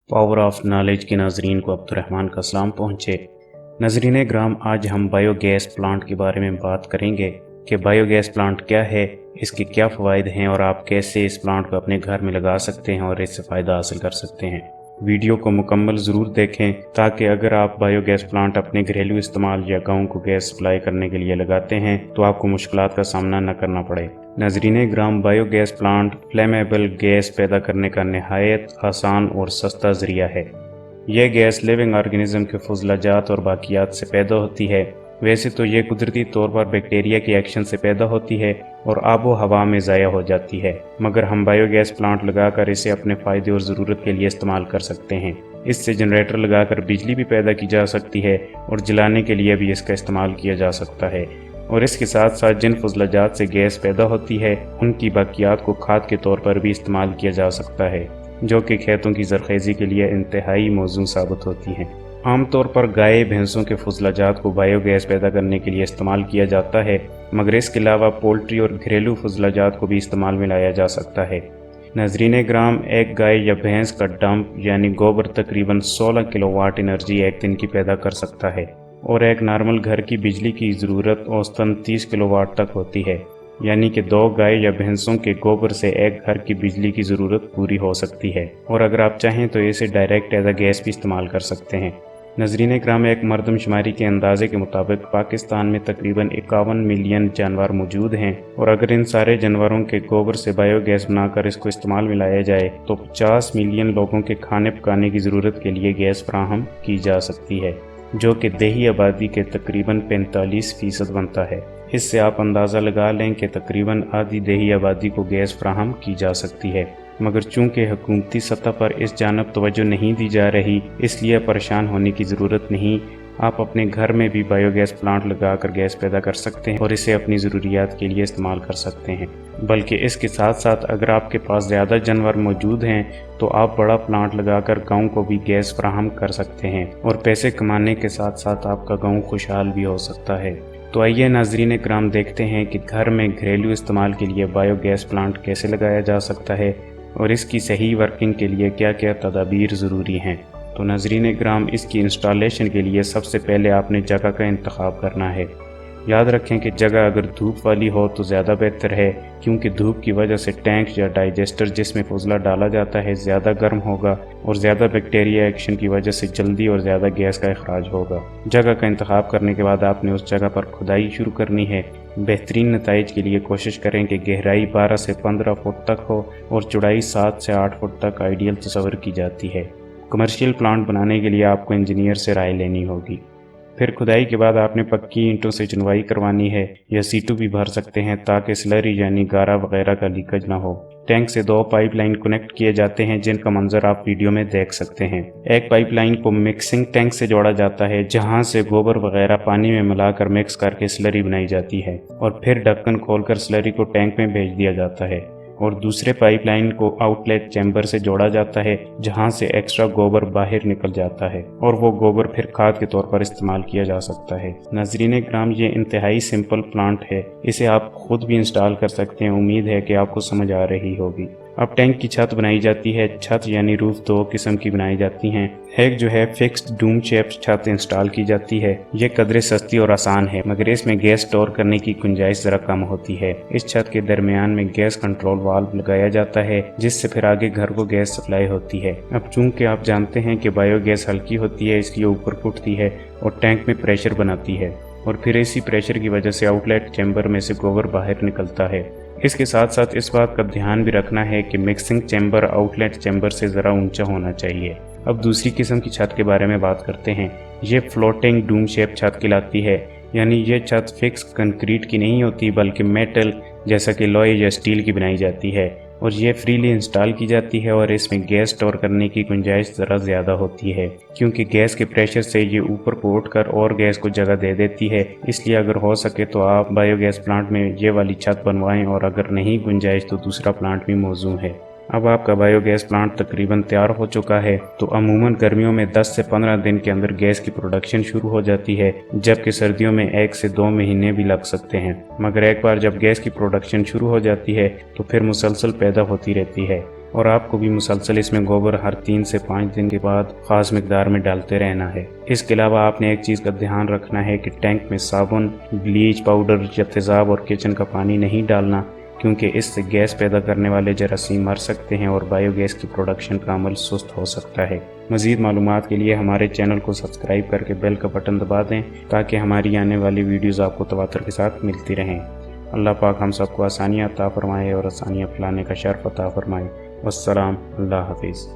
Power of knowledge के नाजरीन को अब्दुर्रहमान का सलाम पहुँचे। नाजरीन ग्राम, आज हम बायोगैस प्लांट के बारे में बात करेंगे कि बायोगैस प्लांट क्या है, इसके क्या फ़वाइद हैं और आप कैसे इस प्लांट को अपने घर में लगा सकते हैं और इससे फ़ायदा हासिल कर सकते हैं। वीडियो को मुकम्मल ज़रूर देखें ताकि अगर आप बायोगैस प्लांट अपने घरेलू इस्तेमाल या गाँव को गैस सप्लाई करने के लिए लगाते हैं तो आपको मुश्किलात का सामना न करना पड़े। नाज़रीन ग्राम, बायोगैस प्लांट फ्लेमेबल गैस पैदा करने का नहायत आसान और सस्ता ज़रिया है। यह गैस लिविंग ऑर्गेनिज्म के फजलाजात और बाकियात से पैदा होती है। वैसे तो ये कुदरती तौर पर बैक्टीरिया के एक्शन से पैदा होती है और आबो हवा में ज़ाया हो जाती है, मगर हम बायोगैस प्लांट लगाकर इसे अपने फ़ायदे और ज़रूरत के लिए इस्तेमाल कर सकते हैं। इससे जनरेटर लगाकर बिजली भी पैदा की जा सकती है और जलाने के लिए भी इसका इस्तेमाल किया जा सकता है। और इसके साथ साथ जिन फजलाजात से गैस पैदा होती है उनकी बाकियात को खाद के तौर पर भी इस्तेमाल किया जा सकता है, जो कि खेतों की ज़रख़ेज़ी के लिए इंतहाई मौजूद साबित होती हैं। आमतौर पर गाय भैंसों के फजलाजात को बायोगैस पैदा करने के लिए इस्तेमाल किया जाता है, मगर इसके अलावा पोल्ट्री और घरेलू फजलाजात को भी इस्तेमाल में लाया जा सकता है। नाज़रीन ग्राम, एक गाय या भैंस का डंप यानी गोबर तकरीबन 16 किलोवाट एनर्जी एक दिन की पैदा कर सकता है और एक नॉर्मल घर की बिजली की ज़रूरत औसतन 30 किलोवाट तक होती है, यानी कि 2 गाय या भैंसों के गोबर से एक घर की बिजली की ज़रूरत पूरी हो सकती है। और अगर आप चाहें तो इसे डायरेक्ट एज अ गैस भी इस्तेमाल कर सकते हैं। नाज़रीन ग्राम, एक मरदमशुमारी के अंदाजे के मुताबिक पाकिस्तान में तकरीबन 51 मिलियन जानवर मौजूद हैं और अगर इन सारे जानवरों के गोबर से बायोगैस बनाकर इसको इस्तेमाल में लाया जाए तो 50 मिलियन लोगों के खाने पकाने की ज़रूरत के लिए गैस फराहम की जा सकती है, जो कि देही आबादी के तकरीबन 45% बनता है। इससे आप अंदाज़ा लगा लें कि तकरीबन आधी देही आबादी को गैस फराहम की जा सकती है, मगर चूँकि हुकूमती सतह पर इस जानब तवज्जो नहीं दी जा रही, इसलिए परेशान होने की ज़रूरत नहीं। आप अपने घर में भी बायोगैस प्लांट लगाकर गैस पैदा कर सकते हैं और इसे अपनी ज़रूरियात के लिए इस्तेमाल कर सकते हैं। बल्कि इसके साथ साथ अगर आपके पास ज़्यादा जानवर मौजूद हैं तो आप बड़ा प्लांट लगाकर गांव को भी गैस फराहम कर सकते हैं और पैसे कमाने के साथ साथ आपका गांव खुशहाल भी हो सकता है। तो आइए नाज़रीन कराम, देखते हैं कि घर में घरेलू इस्तेमाल के लिए बायोगैस प्लांट कैसे लगाया जा सकता है और इसकी सही वर्किंग के लिए क्या क्या तदाबीर ज़रूरी हैं। तो नाज़रीन कराम, इसकी इंस्टॉलेशन के लिए सबसे पहले आपने जगह का इंतखाब करना है। याद रखें कि जगह अगर धूप वाली हो तो ज़्यादा बेहतर है, क्योंकि धूप की वजह से टैंक या डाइजेस्टर जिसमें फजला डाला जाता है ज़्यादा गर्म होगा और ज़्यादा बैक्टीरिया एक्शन की वजह से जल्दी और ज़्यादा गैस का अखराज होगा। जगह का इंतखाब करने के बाद आपने उस जगह पर खुदाई शुरू करनी है। बेहतरीन नताइज के लिए कोशिश करें कि गहराई 12 से 15 फुट तक हो और चौड़ाई 7 से 8 फुट तक आइडियल तस्वर की जाती है। कमर्शियल प्लांट बनाने के लिए आपको इंजीनियर से राय लेनी होगी। फिर खुदाई के बाद आपने पक्की ईंटों से चुनवाई करवानी है या सीटू भी भर सकते हैं ताकि स्लरी यानी गारा वगैरह का लीकेज ना हो। टैंक से 2 पाइपलाइन कनेक्ट किए जाते हैं जिनका मंजर आप वीडियो में देख सकते हैं। एक पाइपलाइन को मिक्सिंग टैंक से जोड़ा जाता है जहां से गोबर वगैरह पानी में मिलाकर मिक्स करके स्लरी बनाई जाती है और फिर ढक्कन खोलकर स्लरी को टैंक में भेज दिया जाता है। और दूसरे पाइपलाइन को आउटलेट चैम्बर से जोड़ा जाता है जहां से एक्स्ट्रा गोबर बाहर निकल जाता है और वो गोबर फिर खाद के तौर पर इस्तेमाल किया जा सकता है। नाज़रीन ग्राम, ये इंतहाई सिंपल प्लांट है, इसे आप खुद भी इंस्टॉल कर सकते हैं। उम्मीद है कि आपको समझ आ रही होगी। अब टैंक की छत बनाई जाती है। छत यानी रूफ 2 किस्म की बनाई जाती हैं। एक जो है फिक्स्ड डूम शेप छत इंस्टॉल की जाती है। ये कदरे सस्ती और आसान है, मगर इसमें गैस स्टोर करने की गुंजाइश जरा कम होती है। इस छत के दरमियान में गैस कंट्रोल वाल्व लगाया जाता है जिससे फिर आगे घर को गैस सप्लाई होती है। अब चूंकि आप जानते हैं कि बायोगैस हल्की होती है, इसलिए ऊपर उठती है और टैंक में प्रेशर बनाती है और फिर इसी प्रेशर की वजह से आउटलेट चैम्बर में से गोबर बाहर निकलता है। इसके साथ साथ इस बात का ध्यान भी रखना है कि मिक्सिंग चैम्बर आउटलेट चैम्बर से ज़रा ऊंचा होना चाहिए। अब दूसरी किस्म की छत के बारे में बात करते हैं। ये फ्लोटिंग डूम शेप छत कहलाती है, यानी ये छत फिक्स कंक्रीट की नहीं होती बल्कि मेटल जैसा कि लोहे या स्टील की बनाई जाती है और ये फ्रीली इंस्टॉल की जाती है और इसमें गैस स्टोर करने की गुंजाइश ज़रा ज़्यादा होती है, क्योंकि गैस के प्रेशर से ये ऊपर को उठकर और गैस को जगह दे देती है। इसलिए अगर हो सके तो आप बायोगैस प्लांट में ये वाली छत बनवाएं और अगर नहीं गुंजाइश तो दूसरा प्लांट भी मौजूद है। अब आपका बायोगैस प्लांट तकरीबन तैयार हो चुका है। तो अमूमन गर्मियों में 10 से 15 दिन के अंदर गैस की प्रोडक्शन शुरू हो जाती है, जबकि सर्दियों में 1 से 2 महीने भी लग सकते हैं। मगर एक बार जब गैस की प्रोडक्शन शुरू हो जाती है तो फिर मुसलसल पैदा होती रहती है। اور آپ کو بھی مسلسل اس میں گوبر ہر 3 سے 5 دن کے بعد خاص مقدار میں ڈالتے رہنا ہے۔ اس کے علاوہ آپ نے ایک چیز کا دھیان رکھنا ہے کہ ٹینک میں صابن، بلیچ پاؤڈر یا تیزاب اور کچن کا پانی نہیں ڈالنا، کیونکہ اس سے گیس پیدا کرنے والے جراثیم مر سکتے ہیں اور بایو گیس کی پروڈکشن کا عمل سست ہو سکتا ہے۔ مزید معلومات کے لیے ہمارے چینل کو سبسکرائب کر کے بیل کا بٹن دبا دیں تاکہ ہماری آنے والی ویڈیوز آپ کو تواتر کے ساتھ ملتی رہیں۔ اللہ پاک ہم سب کو آسانیاں عطا فرمائے اور آسانیاں پھیلانے کا شرف عطا فرمائے۔ والسلام، اللہ حافظ۔